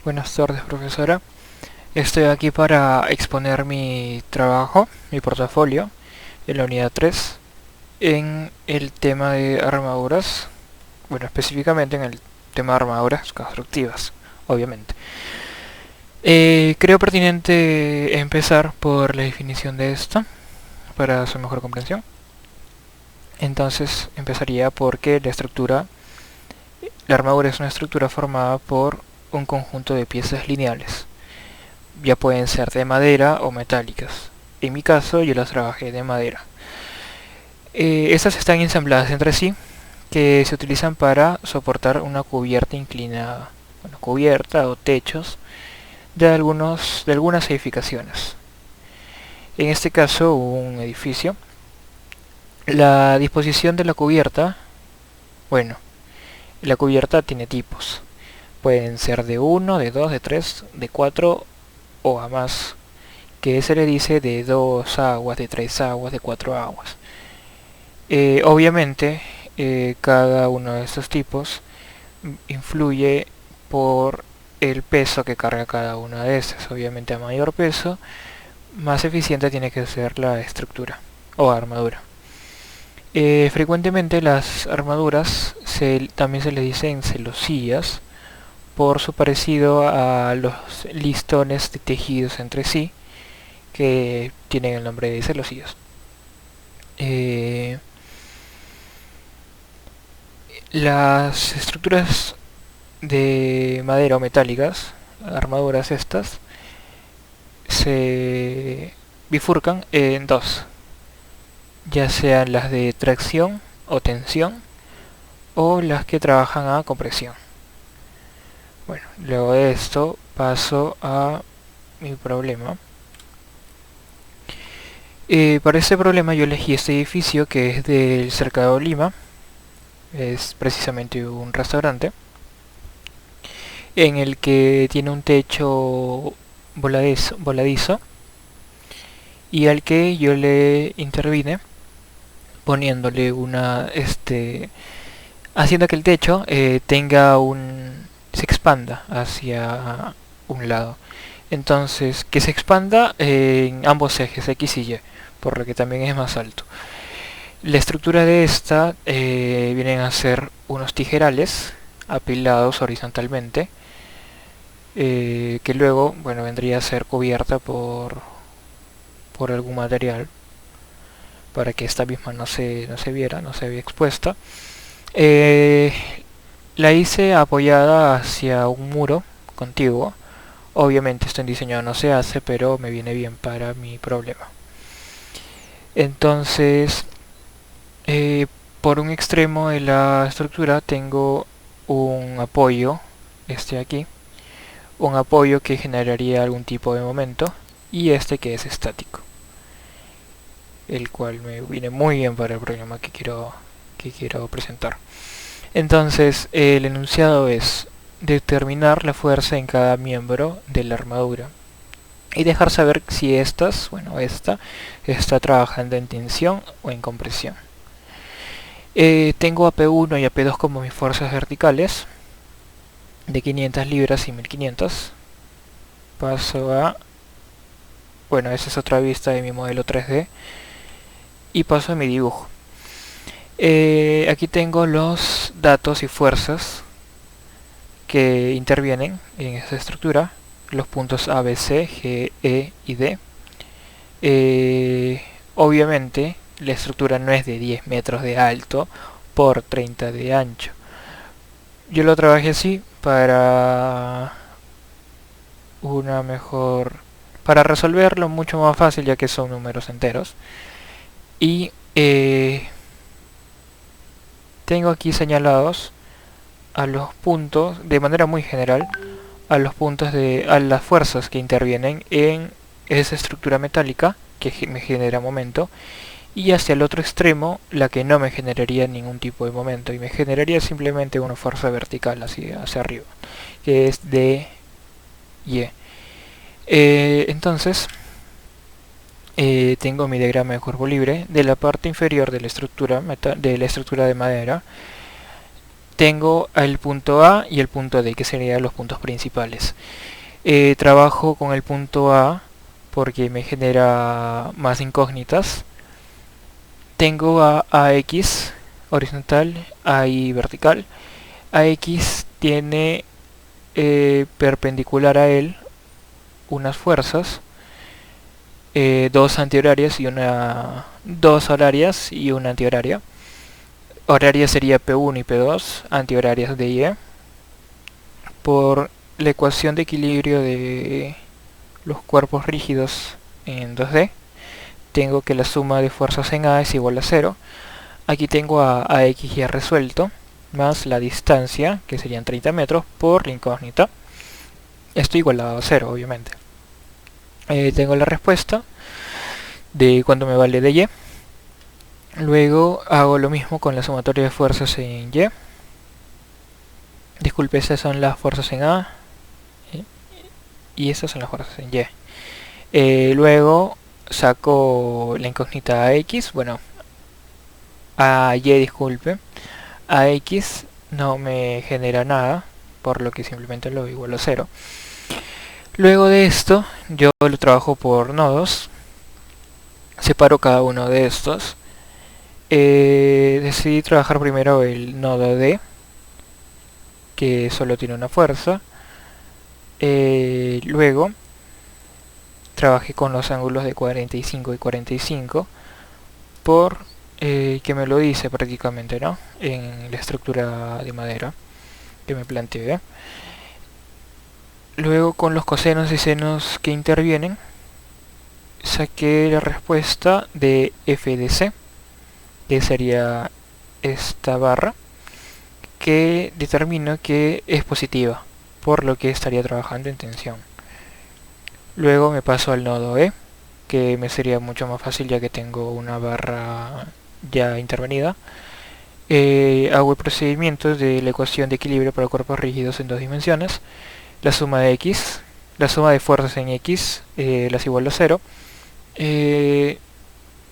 Buenas tardes, profesora. Estoy aquí para exponer mi trabajo, mi portafolio, en la unidad 3, en el tema de armaduras, bueno, específicamente en el tema de armaduras constructivas, obviamente. Creo pertinente empezar por la definición de esta, para su mejor comprensión. Entonces, empezaría porque la armadura es una estructura formada por un conjunto de piezas lineales. Ya pueden ser de madera o metálicas. En mi caso yo las trabajé de madera. Estas están ensambladas entre sí, que se utilizan para soportar una cubierta inclinada, bueno, cubierta o techos de algunas edificaciones. En este caso un edificio. La disposición de la cubierta, bueno, la cubierta tiene tipos. Pueden ser de 1, de 2, de 3, de 4 o a más, que se le dice de 2 aguas, de 3 aguas, de 4 aguas. Obviamente, cada uno de estos tipos influye por el peso que carga cada una de estas. Obviamente, a mayor peso, más eficiente tiene que ser la estructura o armadura. Frecuentemente las armaduras también se les dicen celosías por su parecido a los listones de tejidos entre sí que tienen el nombre de celosías. Las estructuras de madera o metálicas, armaduras estas, se bifurcan en dos, ya sean las de tracción o tensión o las que trabajan a compresión. Bueno, luego de esto paso a mi problema. Para este problema yo elegí este edificio que es del Cercado Lima. Es precisamente un restaurante en el que tiene un techo voladizo y al que yo le intervine poniéndole haciendo que el techo se expanda hacia un lado. Entonces, que se expanda en ambos ejes, X y Y, por lo que también es más alto. La estructura de esta vienen a ser unos tijerales apilados horizontalmente, que luego, bueno, vendría a ser cubierta por algún material para que esta misma no se viera, no se vea expuesta. La hice apoyada hacia un muro contiguo. Obviamente esto en diseño no se hace, pero me viene bien para mi problema. Entonces, por un extremo de la estructura tengo un apoyo, este aquí, un apoyo que generaría algún tipo de momento, y este que es estático, el cual me viene muy bien para el problema que quiero presentar. Entonces, el enunciado es determinar la fuerza en cada miembro de la armadura y dejar saber si esta está trabajando en tensión o en compresión. Tengo a P1 y a P2 como mis fuerzas verticales de 500 libras y 1500. Paso a... Bueno, esa es otra vista de mi modelo 3D. Y paso a mi dibujo. Aquí tengo los datos y fuerzas que intervienen en esta estructura. Los puntos A, B, C, G, E y D. Obviamente la estructura no es de 10 metros de alto por 30 de ancho. Yo lo trabajé así para para resolverlo mucho más fácil, ya que son números enteros. Y tengo aquí señalados a los puntos, de manera muy general, a las fuerzas que intervienen en esa estructura metálica que me genera momento, y hacia el otro extremo la que no me generaría ningún tipo de momento y me generaría simplemente una fuerza vertical hacia arriba, que es de Y. Entonces tengo mi diagrama de cuerpo libre. De la parte inferior de la estructura de madera tengo el punto A y el punto D, que serían los puntos principales. Trabajo con el punto A porque me genera más incógnitas. Tengo a AX horizontal, y vertical. AX tiene perpendicular a él unas fuerzas, dos antihorarias y dos horarias y una antihoraria. Horaria sería P1 y P2, antihorarias de Y. Por la ecuación de equilibrio de los cuerpos rígidos en 2D, tengo que la suma de fuerzas en A es igual a 0. Aquí tengo a AX ya resuelto, más la distancia, que serían 30 metros, por la incógnita. Esto igualado a 0, obviamente. Tengo la respuesta de cuánto me vale de Y. Luego hago lo mismo con la sumatoria de fuerzas en Y. Disculpe, estas son las fuerzas en A. Y estas son las fuerzas en Y. Luego saco la incógnita AX. Bueno, a Y, disculpe. AX no me genera nada, por lo que simplemente lo igualo a 0. Luego de esto, yo lo trabajo por nodos. Separo cada uno de estos. Decidí trabajar primero el nodo D, que solo tiene una fuerza. Luego trabajé con los ángulos de 45 y 45 por que me lo dice prácticamente, ¿no?, en la estructura de madera que me planteé. Luego, con los cosenos y senos que intervienen, saqué la respuesta de f de c, que sería esta barra, que determina que es positiva, por lo que estaría trabajando en tensión. Luego me paso al nodo E, que me sería mucho más fácil ya que tengo una barra ya intervenida. Hago el procedimiento de la ecuación de equilibrio para cuerpos rígidos en 2 dimensiones. La suma de X, la suma de fuerzas en X, las igualo a 0.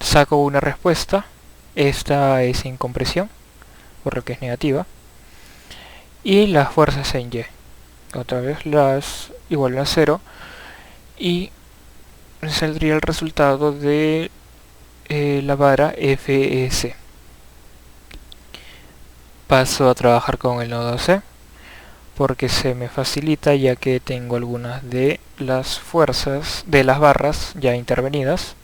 Saco una respuesta. Esta es en compresión, por lo que es negativa. Y las fuerzas en Y, otra vez las igualo a 0. Y saldría el resultado de la vara FS. Paso a trabajar con el nodo C, porque se me facilita ya que tengo algunas de las fuerzas de las barras ya intervenidas.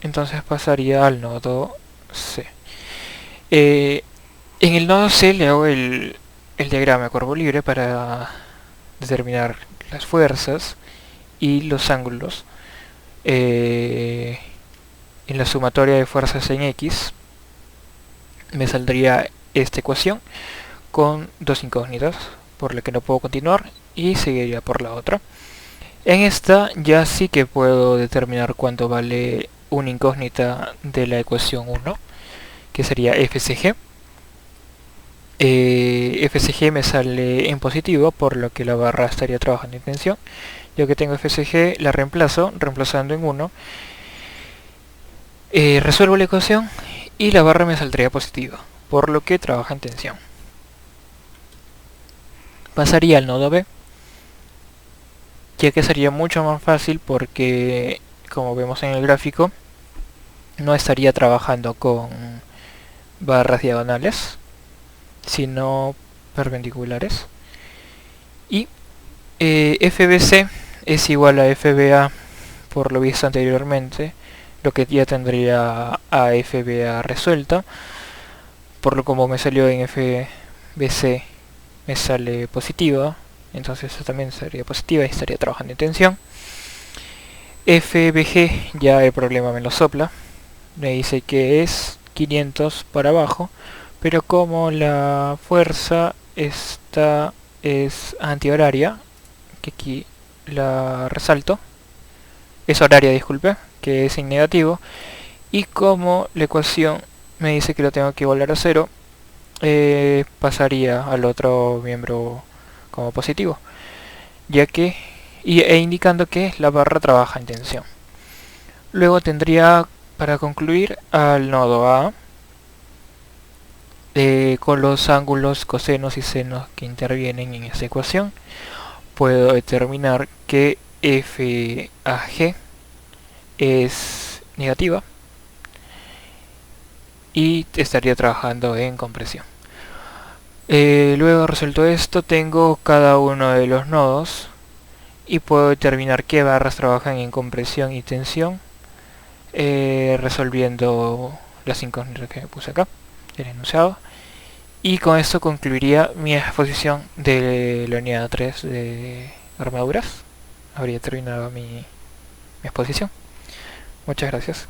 Entonces pasaría al nodo C. En el nodo C le hago el diagrama de cuerpo libre para determinar las fuerzas y los ángulos. En la sumatoria de fuerzas en X me saldría esta ecuación con dos incógnitas, por la que no puedo continuar, y seguiría por la otra. En esta ya sí que puedo determinar cuánto vale una incógnita de la ecuación 1, que sería FCG. FCG me sale en positivo, por lo que la barra estaría trabajando en tensión. Yo que tengo FCG, la reemplazo, reemplazando en 1. Resuelvo la ecuación y la barra me saldría positiva, por lo que trabaja en tensión. Pasaría al nodo B, ya que sería mucho más fácil porque, como vemos en el gráfico, no estaría trabajando con barras diagonales, sino perpendiculares. Y FBC es igual a FBA, por lo visto anteriormente, lo que ya tendría a FBA resuelta, por lo como me salió en FBC me sale positiva, entonces esta también sería positiva y estaría trabajando en tensión. FBG ya el problema me lo sopla, me dice que es 500 para abajo, pero como la fuerza esta es antihoraria, que aquí la resalto, es horaria, disculpe, que es en negativo, y como la ecuación me dice que lo tengo que igualar a 0, pasaría al otro miembro como positivo, ya que indicando que la barra trabaja en tensión. Luego tendría, para concluir, al nodo A, Con los ángulos, cosenos y senos que intervienen en esta ecuación, puedo determinar que FAG es negativa y estaría trabajando en compresión. Luego resuelto esto, tengo cada uno de los nodos y puedo determinar qué barras trabajan en compresión y tensión, resolviendo las incógnitas que me puse acá, el enunciado. Y con esto concluiría mi exposición de la unidad 3 de armaduras. Habría terminado mi exposición. Muchas gracias.